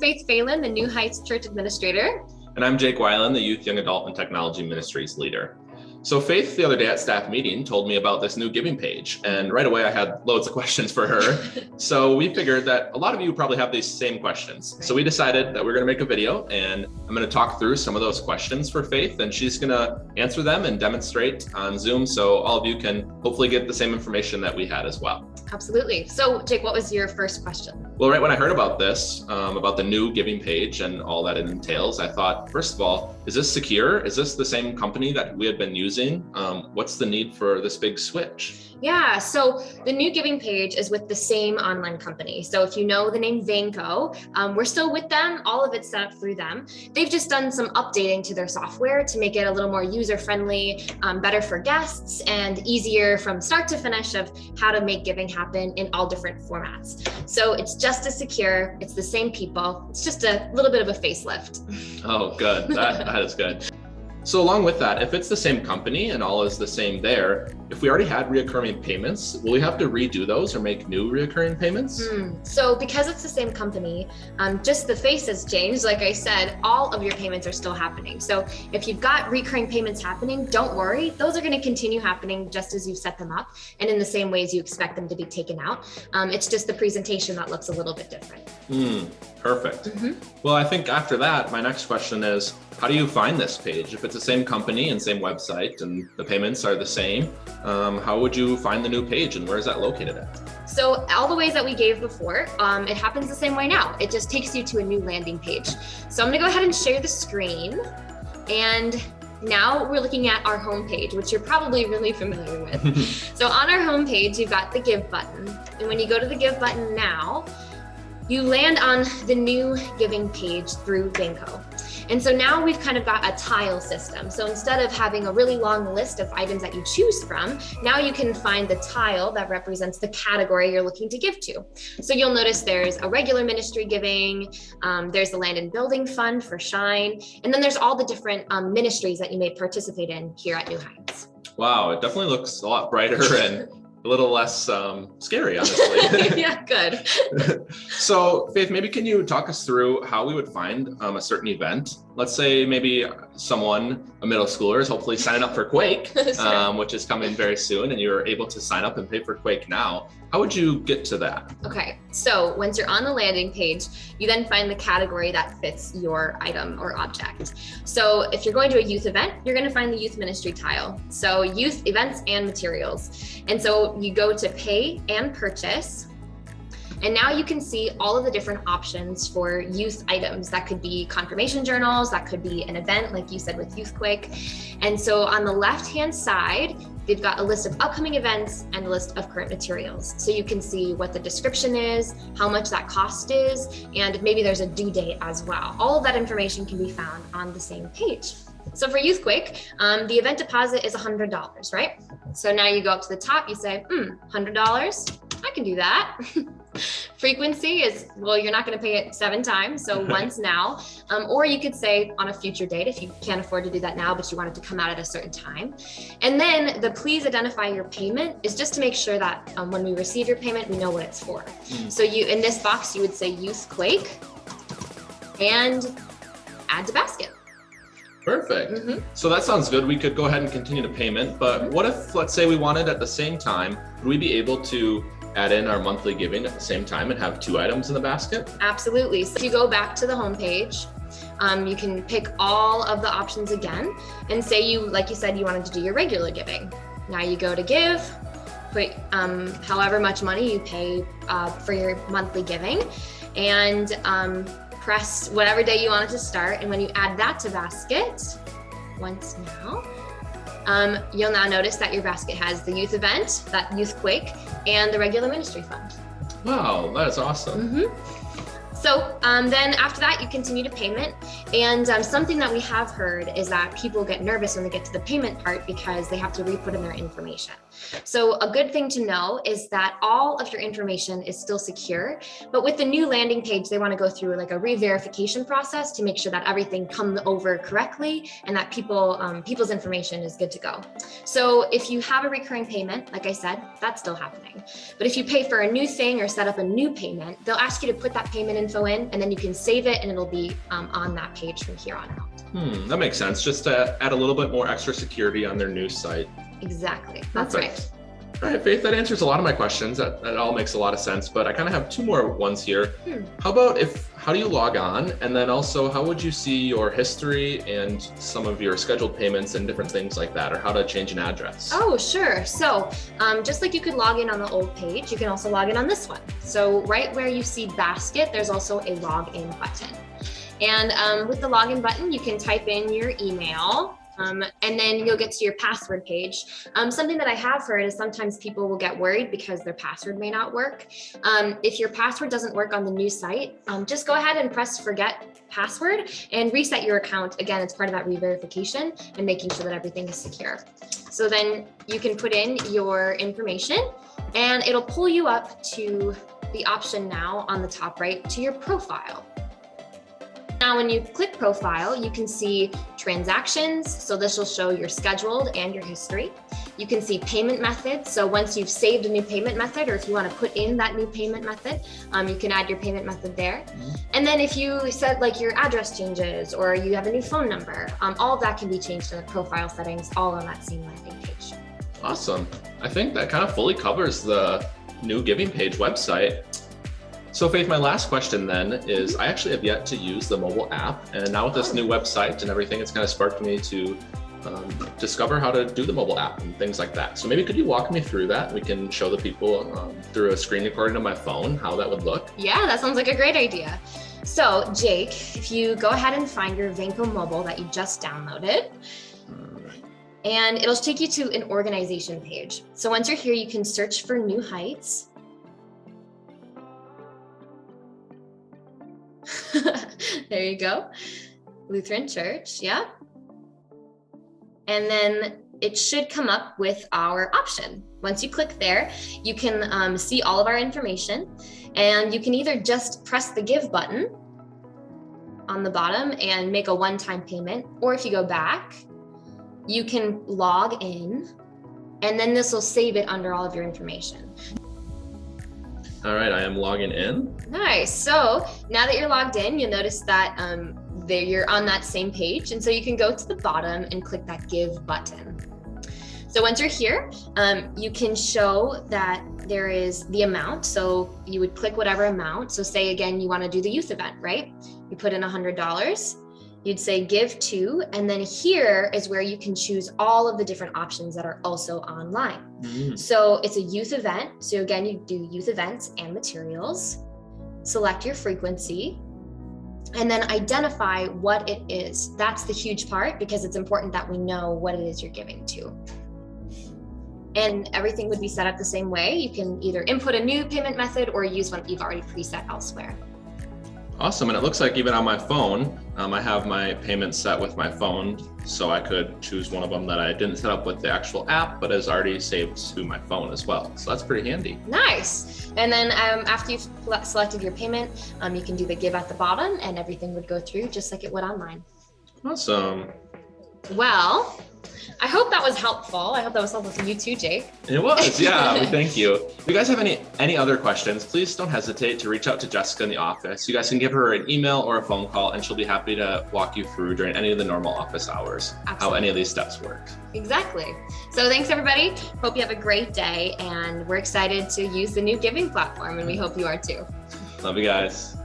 Faith Phelan, the New Heights Church Administrator. And I'm Jake Weiland, the Youth, Young Adult, and Technology Ministries Leader. So Faith, the other day at staff meeting, told me about this new giving page, and right away I had loads of questions for her. So we figured that a lot of you probably have these same questions. So we decided that we're going to make a video, and I'm going to talk through some of those questions for Faith, and she's going to answer them and demonstrate on Zoom, so all of you can hopefully get the same information that we had as well. Absolutely. So Jake, what was your first question? Well, right when I heard about this, about the new giving page and all that it entails, I thought, first of all, is this secure? Is this the same company that we had been using? What's the need for this big switch? Yeah, so the new giving page is with the same online company. So if you know the name Vanco, we're still with them. All of it's set up through them. They've just done some updating to their software to make it a little more user-friendly, better for guests, and easier from start to finish of how to make giving happen in all different formats. So it's just as secure. It's the same people. It's just a little bit of a facelift. Oh, good. That is good. So along with that, if it's the same company and all is the same there, if we already had reoccurring payments, will we have to redo those or make new reoccurring payments? So because it's the same company, just the face has changed. Like I said, all of your payments are still happening. So if you've got recurring payments happening, don't worry. Those are going to continue happening just as you've set them up and in the same ways you expect them to be taken out. It's just the presentation that looks a little bit different. Perfect. Well, I think after that, my next question is, how do you find this page? If it's the same company and same website and the payments are the same, how would you find the new page and where is that located at? So all the ways that we gave before, it happens the same way now. It just takes you to a new landing page. So I'm gonna go ahead and share the screen. And now we're looking at our homepage, which you're probably really familiar with. So on our homepage, you've got the Give button. And when you go to the Give button now, you land on the new giving page through Vanco. And so now we've kind of got a tile system. So instead of having a really long list of items that you choose from, now you can find the tile that represents the category you're looking to give to. So you'll notice there's a regular ministry giving, there's the Land and Building Fund for Shine, and then there's all the different ministries that you may participate in here at New Heights. Wow, it definitely looks a lot brighter and a little less scary, honestly. Yeah, good. So Faith, maybe can you talk us through how we would find a certain event? Let's say maybe someone, a middle schooler, is hopefully signing up for Quake, which is coming very soon, and you're able to sign up and pay for Quake now. How would you get to that? Okay, so once you're on the landing page, you then find the category that fits your item or object. So if you're going to a youth event, you're going to find the youth ministry tile. So youth events and materials. And so you go to pay and purchase. And now you can see all of the different options for youth items. That could be confirmation journals, that could be an event like you said with YouthQuake. And so on the left-hand side, they've got a list of upcoming events and a list of current materials. So you can see what the description is, how much that cost is, and maybe there's a due date as well. All of that information can be found on the same page. So for YouthQuake, the event deposit is $100, right? So now you go up to the top, you say, $100, I can do that. Frequency is, well, you're not going to pay it 7 times, so once now. Or you could say on a future date if you can't afford to do that now, but you want it to come out at a certain time. And then the please identify your payment is just to make sure that when we receive your payment, we know what it's for. So you, in this box, you would say YouthQuake and add to basket. Perfect. So that sounds good. We could go ahead and continue the payment, but what if, let's say we wanted at the same time, would we be able to add in our monthly giving at the same time and have 2 items in the basket? Absolutely. So if you go back to the homepage, you can pick all of the options again and say you, like you said, you wanted to do your regular giving. Now you go to give, put however much money you pay for your monthly giving, and press whatever day you want it to start. And when you add that to basket, once now, you'll now notice that your basket has the youth event, that YouthQuake, and the regular ministry fund. Wow, that is awesome. So then after that, you continue to payment. And something that we have heard is that people get nervous when they get to the payment part because they have to re-put in their information. So a good thing to know is that all of your information is still secure, but with the new landing page, they want to go through like a re-verification process to make sure that everything comes over correctly and that people's information is good to go. So if you have a recurring payment, like I said, that's still happening. But if you pay for a new thing or set up a new payment, they'll ask you to put that payment info in, and then you can save it and it'll be on that page from here on out. That makes sense. Just to add a little bit more extra security on their news site. Exactly. That's right. All right, Faith, that answers a lot of my questions. That all makes a lot of sense, but I kind of have two more ones here. How do you log on? And then also, how would you see your history and some of your scheduled payments and different things like that, or how to change an address? Oh, sure. So just like you could log in on the old page, you can also log in on this one. So right where you see basket, there's also a login button. And with the login button, you can type in your email, and then you'll get to your password page. Something that I have heard is sometimes people will get worried because their password may not work. If your password doesn't work on the new site, just go ahead and press forget password and reset your account. Again, it's part of that re-verification and making sure that everything is secure. So then you can put in your information and it'll pull you up to the option now on the top right to your profile. Now, when you click profile, you can see transactions. So this will show your scheduled and your history. You can see payment methods. So once you've saved a new payment method, or if you want to put in that new payment method, you can add your payment method there. And then if you said like your address changes or you have a new phone number, all of that can be changed in the profile settings, all on that same landing page. Awesome. I think that kind of fully covers the new Giving Page website. So Faith, my last question then is, I actually have yet to use the mobile app, and now with this new website and everything, it's kind of sparked me to discover how to do the mobile app and things like that. So maybe could you walk me through that? We can show the people through a screen recording on my phone how that would look. Yeah, that sounds like a great idea. So Jake, if you go ahead and find your Vanco mobile that you just downloaded, and it'll take you to an organization page. So once you're here, you can search for New Heights. There you go. Lutheran Church, yeah. And then it should come up with our option. Once you click there, you can see all of our information, and you can either just press the give button on the bottom and make a one-time payment, or if you go back, you can log in, and then this will save it under all of your information. All right, I am logging in. Nice. So now that you're logged in, you'll notice that you're on that same page. And so you can go to the bottom and click that give button. So once you're here, you can show that there is the amount. So you would click whatever amount. So say again, you want to do the youth event, right? You put in $100. You'd say give to, and then here is where you can choose all of the different options that are also online. So it's a youth event. So again, you do youth events and materials, select your frequency, and then identify what it is. That's the huge part, because it's important that we know what it is you're giving to. And everything would be set up the same way. You can either input a new payment method or use one that you've already preset elsewhere. Awesome. And it looks like even on my phone, I have my payment set with my phone, so I could choose one of them that I didn't set up with the actual app, but is already saved to my phone as well. So that's pretty handy. Nice. And then after you've selected your payment, you can do the give at the bottom, and everything would go through just like it would online. Awesome. Well, I hope that was helpful. I hope that was helpful to you too, Jake. It was, yeah. Thank you. If you guys have any other questions, please don't hesitate to reach out to Jessica in the office. You guys can give her an email or a phone call, and she'll be happy to walk you through during any of the normal office hours, how any of these steps work. Exactly. So thanks, everybody. Hope you have a great day, and we're excited to use the new giving platform, and we hope you are too. Love you guys.